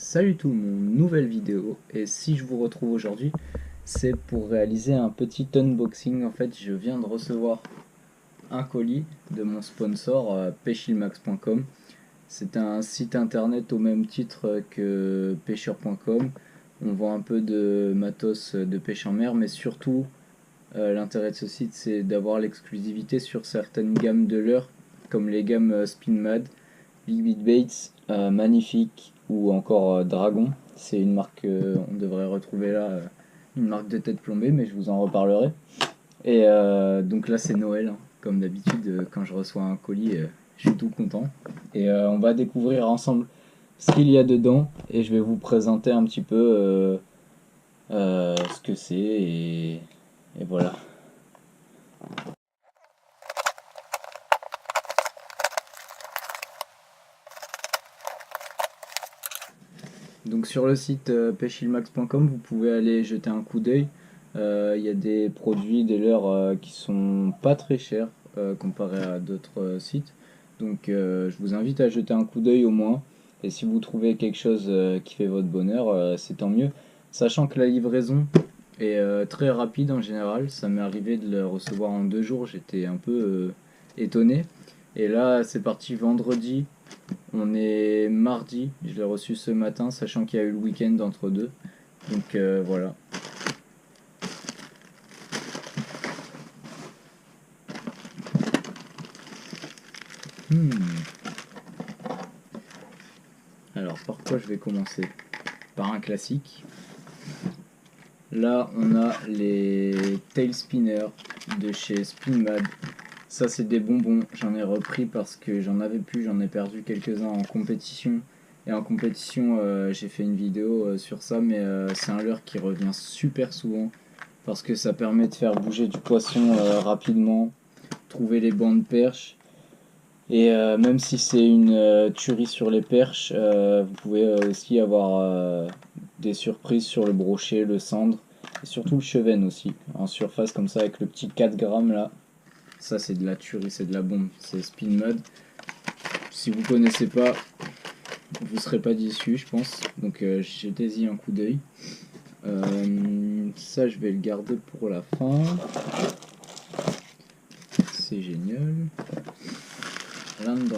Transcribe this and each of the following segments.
Salut tout le monde, nouvelle vidéo, et si je vous retrouve aujourd'hui, c'est pour réaliser un petit unboxing. En fait, je viens de recevoir un colis de mon sponsor, pechilmax.com. C'est un site internet au même titre que pêcheur.com. On vend un peu de matos de pêche en mer, mais surtout, l'intérêt de ce site, c'est d'avoir l'exclusivité sur certaines gammes de leurres, comme les gammes Spinmad, Big Beat Baits, Magnifique ou encore Dragon. C'est une marque on devrait retrouver là, une marque de tête plombée, mais je vous en reparlerai. Et donc là c'est Noël, hein. Comme d'habitude quand je reçois un colis, je suis tout content. Et on va découvrir ensemble ce qu'il y a dedans et je vais vous présenter un petit peu ce que c'est et voilà. Donc sur le site pechilmax.com, vous pouvez aller jeter un coup d'œil. Il y a des produits, des leurres qui sont pas très chers comparé à d'autres sites. Donc je vous invite à jeter un coup d'œil au moins. Et si vous trouvez quelque chose qui fait votre bonheur, c'est tant mieux. Sachant que la livraison est très rapide en général. Ça m'est arrivé de le recevoir en 2 jours. J'étais un peu étonné. Et là, c'est parti vendredi. On est mardi, je l'ai reçu ce matin, sachant qu'il y a eu le week-end entre deux. Donc voilà. Hmm. Alors par quoi je vais commencer? Par un classique. Là on a les tail spinners de chez Spinmad. Ça c'est des bonbons, j'en ai repris parce que j'en avais plus, j'en ai perdu quelques-uns en compétition. Et en compétition j'ai fait une vidéo sur ça, mais c'est un leurre qui revient super souvent parce que ça permet de faire bouger du poisson rapidement, trouver les bancs de perche. Et même si c'est une tuerie sur les perches, vous pouvez aussi avoir des surprises sur le brochet, le cendre, et surtout le chevenne aussi, en surface comme ça avec le petit 4 grammes là. Ça c'est de la tuerie, c'est de la bombe, c'est Spin Mud. Si vous connaissez pas, vous serez pas déçus je pense, donc jetez-y un coup d'œil. Ça je vais le garder pour la fin, c'est génial. Là-dedans.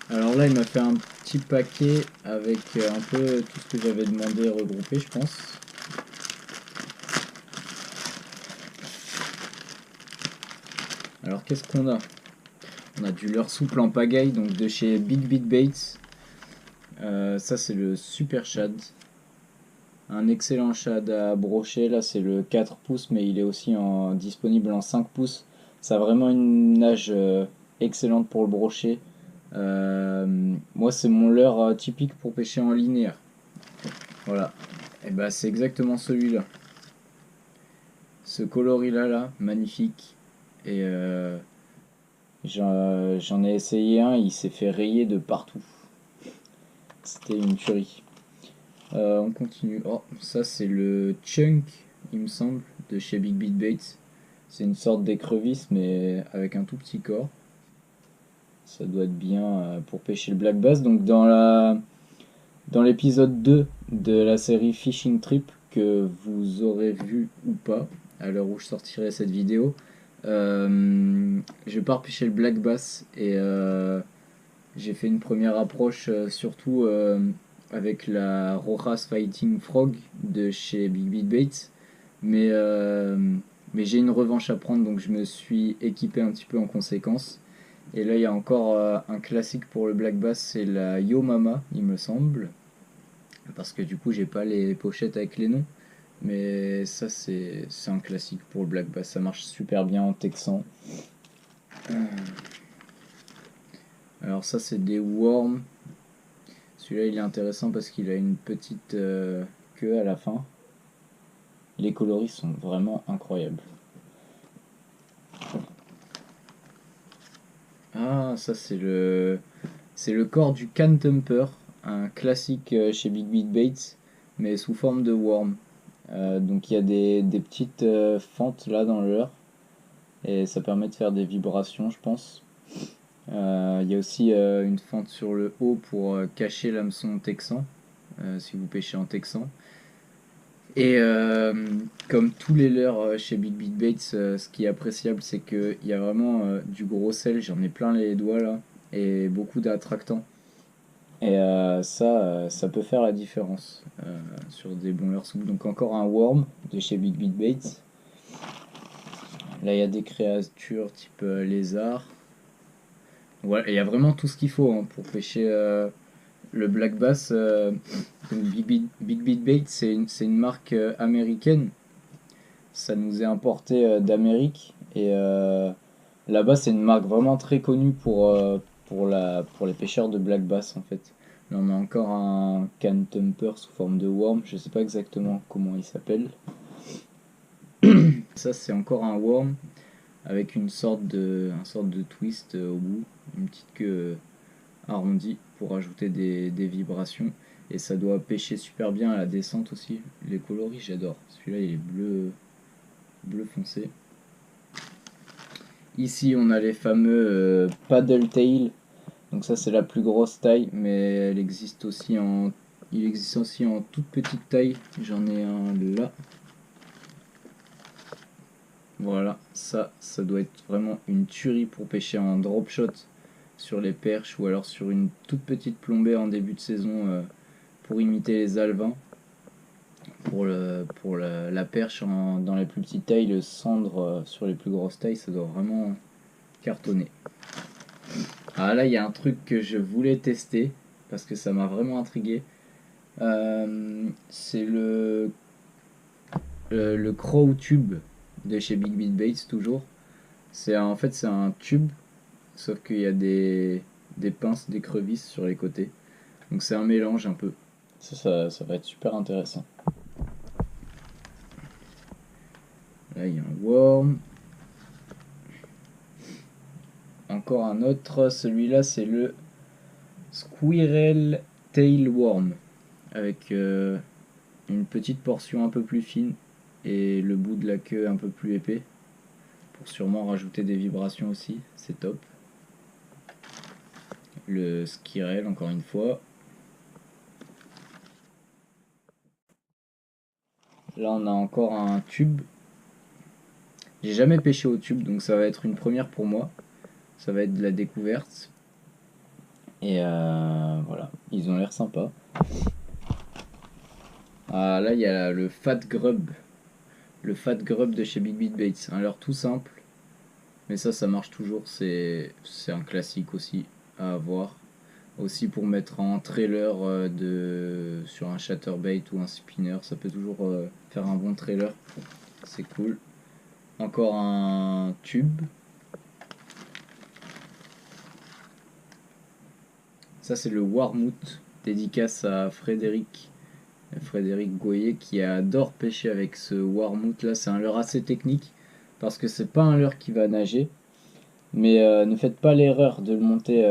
Alors là, il m'a fait un petit paquet avec un peu tout ce que j'avais demandé regroupé, je pense. Alors qu'est-ce qu'on a? On a du leurre souple en pagaille, donc de chez Big Beat Baits. Ça c'est le Super Shad. Un excellent shad à brocher, là c'est le 4 pouces, mais il est aussi disponible en 5 pouces. Ça a vraiment une nage excellente pour le brochet. Moi c'est mon leurre typique pour pêcher en linéaire. Voilà. Et bah c'est exactement celui-là. Ce coloris là, magnifique. Et j'en ai essayé un, il s'est fait rayer de partout. C'était une tuerie. On continue. Oh, ça c'est le Chunk, il me semble, de chez Big Beat Baits. C'est une sorte d'écrevisse, mais avec un tout petit corps. Ça doit être bien pour pêcher le black bass. Donc dans l'épisode 2 de la série Fishing Trip, que vous aurez vu ou pas, à l'heure où je sortirai cette vidéo, je pars pêcher le black bass et j'ai fait une première approche surtout avec la Rojas Fighting Frog de chez Big Beat Baits, mais, euh, mais j'ai une revanche à prendre, donc je me suis équipé un petit peu en conséquence. Et là il y a encore un classique pour le black bass, c'est la Yo Mama il me semble, parce que du coup j'ai pas les pochettes avec les noms. Mais ça c'est un classique pour le black bass, ça marche super bien en texan. Alors ça c'est des worms. Celui-là il est intéressant parce qu'il a une petite queue à la fin. Les coloris sont vraiment incroyables. Ah ça c'est le corps du Can Thumper, un classique chez Big Beat Baits, mais sous forme de worm. Donc il y a des petites fentes là dans le leurre et ça permet de faire des vibrations je pense. Il y a aussi une fente sur le haut pour cacher l'hameçon texan, si vous pêchez en texan. Et comme tous les leurres chez Big Beat Baits, ce qui est appréciable, c'est qu'il y a vraiment du gros sel, j'en ai plein les doigts là, et beaucoup d'attractants. Et ça peut faire la différence sur des bons leurres souple. Donc encore un worm de chez Big Beat Baits. Là il y a des créatures type lézard. Voilà, il y a vraiment tout ce qu'il faut hein, pour pêcher le black bass. Donc Big Beat Baits, c'est une marque américaine. Ça nous est importé d'Amérique. Et là-bas, c'est une marque vraiment très connue pour les pêcheurs de black bass en fait. Là, on a encore un can thumper sous forme de worm. Je sais pas exactement comment il s'appelle. Ça, c'est encore un worm avec une sorte de twist au bout, une petite queue arrondie pour ajouter des vibrations. Et ça doit pêcher super bien à la descente aussi. Les coloris, j'adore. Celui-là, il est bleu foncé. Ici, on a les fameux paddle tail. Donc ça, c'est la plus grosse taille, mais il existe aussi en toute petite taille. J'en ai un là. Voilà, ça doit être vraiment une tuerie pour pêcher en drop shot sur les perches ou alors sur une toute petite plombée en début de saison pour imiter les alevins. Pour la perche dans les plus petites tailles, le cendre sur les plus grosses tailles, ça doit vraiment cartonner. Ah là, il y a un truc que je voulais tester parce que ça m'a vraiment intrigué. C'est le Crow Tube de chez Big Beat Baits toujours. En fait c'est un tube, sauf qu'il y a des pinces, des crevisses sur les côtés. Donc c'est un mélange un peu. Ça va être super intéressant. Là il y a un worm. Encore un autre, celui-là c'est le Squirrel Tail Worm. Avec une petite portion un peu plus fine et le bout de la queue un peu plus épais. Pour sûrement rajouter des vibrations aussi, c'est top. Le Skirel encore une fois. Là on a encore un tube. J'ai jamais pêché au tube donc ça va être une première pour moi. Ça va être de la découverte. Et voilà, ils ont l'air sympas. Ah là il y a le Fat Grub. Le Fat Grub de chez Big Beat Baits. Un leurre tout simple. Mais ça marche toujours. C'est un classique aussi à avoir. Aussi pour mettre en trailer sur un chatterbait ou un spinner. Ça peut toujours faire un bon trailer. C'est cool. Encore un tube. Ça c'est le Warmouth. Dédicace à Frédéric Goyer qui adore pêcher avec ce Warmouth là. C'est un leurre assez technique parce que c'est pas un leurre qui va nager. Mais ne faites pas l'erreur de le monter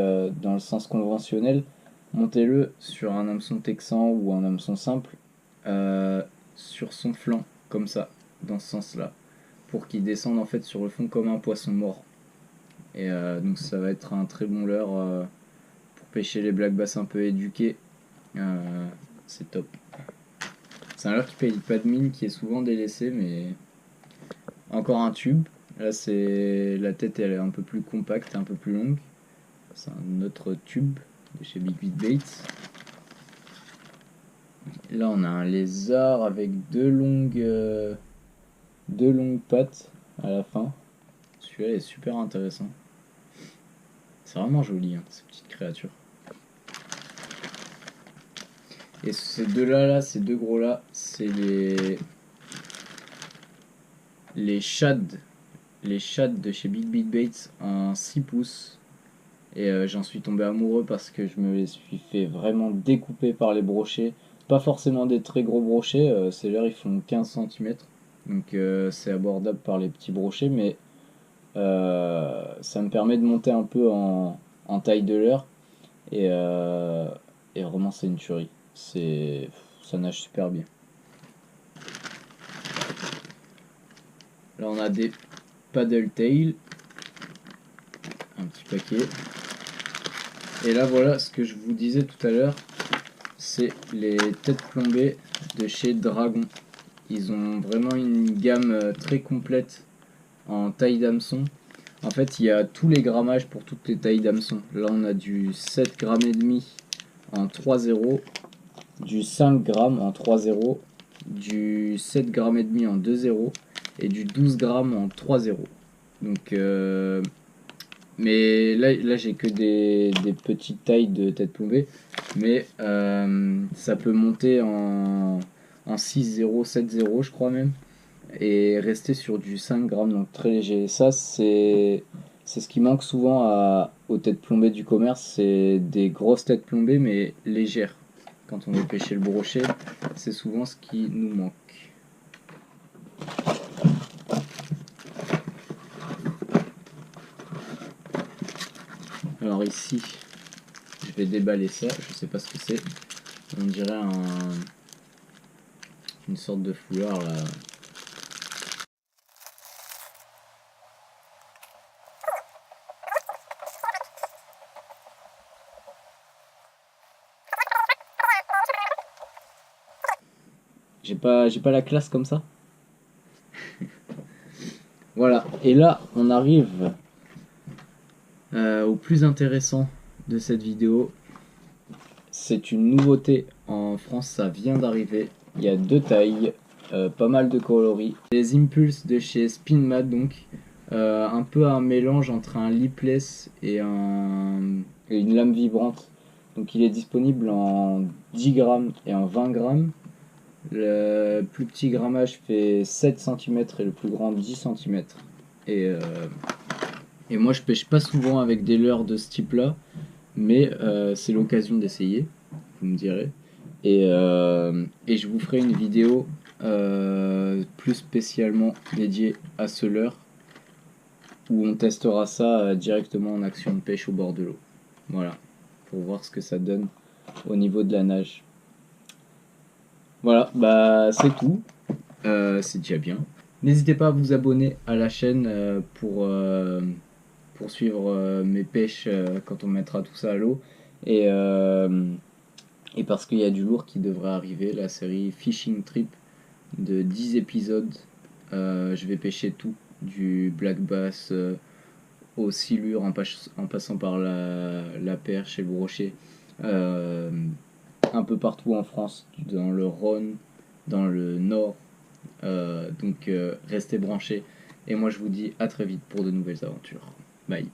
dans le sens conventionnel. Montez-le sur un hameçon texan ou un hameçon simple sur son flanc, comme ça, dans ce sens-là, pour qu'il descende en fait sur le fond comme un poisson mort. Et donc ça va être un très bon leurre pour pêcher les black bass un peu éduqués. C'est top. C'est un leurre qui paye pas de mine, qui est souvent délaissé, mais encore un tube. Là, la tête, elle est un peu plus compacte, un peu plus longue. C'est un autre tube de chez Big Beat Baits. Là, on a un lézard avec deux longues pattes à la fin. Celui-là est super intéressant. C'est vraiment joli, hein, ces petites créatures. Et ces deux-là, ces deux gros-là, c'est les shads. Les shads de chez Big Beat Baits en 6 pouces. Et j'en suis tombé amoureux parce que je me les suis fait vraiment découper par les brochets. Pas forcément des très gros brochets, ces leurres ils font 15 cm. Donc c'est abordable par les petits brochets, mais ça me permet de monter un peu en taille de leurre. Et, et vraiment c'est une tuerie. Ça nage super bien. Là on a des paddle tail. Un petit paquet. Et là voilà ce que je vous disais tout à l'heure, c'est les têtes plombées de chez Dragon. Ils ont vraiment une gamme très complète en taille d'hameçon. En fait, il y a tous les grammages pour toutes les tailles d'hameçon. Là, on a du 7 grammes et demi en 3,0, du 5 grammes en 3,0, du 7 grammes et demi en 2,0 et du 12 grammes en 3,0. Donc, mais là j'ai que des petites tailles de tête plombée, mais ça peut monter en 6,0, 7,0 je crois même, et rester sur du 5 grammes, donc très léger. Ça, c'est ce qui manque souvent aux têtes plombées du commerce, c'est des grosses têtes plombées, mais légères. Quand on veut pêcher le brochet, c'est souvent ce qui nous manque. Alors ici, je vais déballer ça, je sais pas ce que c'est. On dirait une sorte de foulard là. J'ai pas la classe comme ça. Voilà, et là on arrive au plus intéressant de cette vidéo. C'est une nouveauté en France, ça vient d'arriver. Il y a deux tailles, pas mal de coloris. Les Impulse de chez Spinmat, donc un peu un mélange entre un lipless et une lame vibrante. Donc il est disponible en 10 grammes et en 20 grammes. Le plus petit grammage fait 7 cm et le plus grand 10 cm. Et moi je pêche pas souvent avec des leurres de ce type là, mais c'est l'occasion d'essayer, vous me direz. Et je vous ferai une vidéo plus spécialement dédiée à ce leurre, où on testera ça directement en action de pêche au bord de l'eau. Voilà, pour voir ce que ça donne au niveau de la nage. Voilà, bah c'est tout. C'est déjà bien. N'hésitez pas à vous abonner à la chaîne pour suivre mes pêches quand on mettra tout ça à l'eau. Et, euh, et parce qu'il y a du lourd qui devrait arriver, la série Fishing Trip de 10 épisodes. Je vais pêcher tout, du black bass au silure en passant par la perche et le brochet. Euh, un peu partout en France, dans le Rhône, dans le Nord. Donc restez branchés. Et moi je vous dis à très vite pour de nouvelles aventures. Bye.